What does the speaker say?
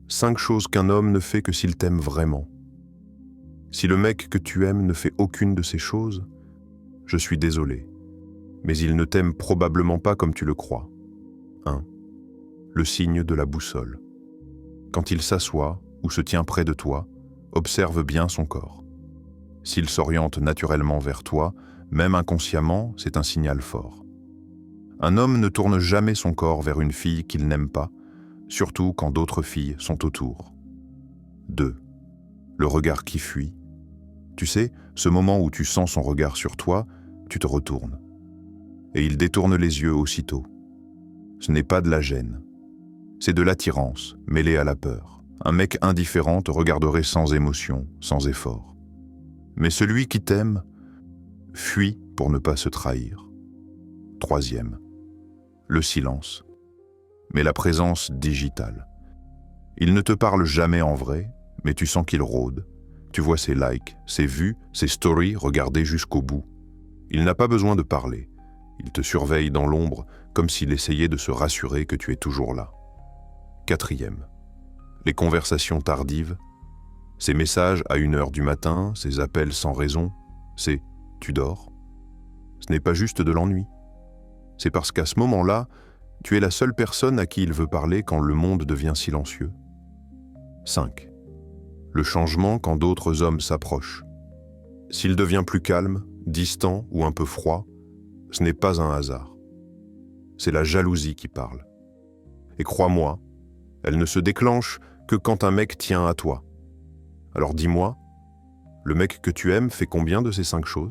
5 choses qu'un homme ne fait que s'il t'aime vraiment. Si le mec que tu aimes ne fait aucune de ces choses, je suis désolé, mais il ne t'aime probablement pas comme tu le crois. 1. Le signe de la boussole. Quand il s'assoit ou se tient près de toi, observe bien son corps. S'il s'oriente naturellement vers toi, même inconsciemment, c'est un signal fort. Un homme ne tourne jamais son corps vers une fille qu'il n'aime pas, surtout quand d'autres filles sont autour. 2. Le regard qui fuit. Tu sais, ce moment où tu sens son regard sur toi, tu te retournes. Et il détourne les yeux aussitôt. Ce n'est pas de la gêne. C'est de l'attirance, mêlée à la peur. Un mec indifférent te regarderait sans émotion, sans effort. Mais celui qui t'aime fuit pour ne pas se trahir. 3. Le silence, mais la présence digitale. Il ne te parle jamais en vrai, mais tu sens qu'il rôde. Tu vois ses likes, ses vues, ses stories regardées jusqu'au bout. Il n'a pas besoin de parler. Il te surveille dans l'ombre, comme s'il essayait de se rassurer que tu es toujours là. 4. Les conversations tardives. Ces messages à 1h du matin, ces appels sans raison, c'est « tu dors ?» Ce n'est pas juste de l'ennui. C'est parce qu'à ce moment-là, tu es la seule personne à qui il veut parler quand le monde devient silencieux. 5. Le changement quand d'autres hommes s'approchent. S'il devient plus calme, distant ou un peu froid, ce n'est pas un hasard. C'est la jalousie qui parle. Et crois-moi, elle ne se déclenche que quand un mec tient à toi. Alors dis-moi, le mec que tu aimes fait combien de ces 5 choses ?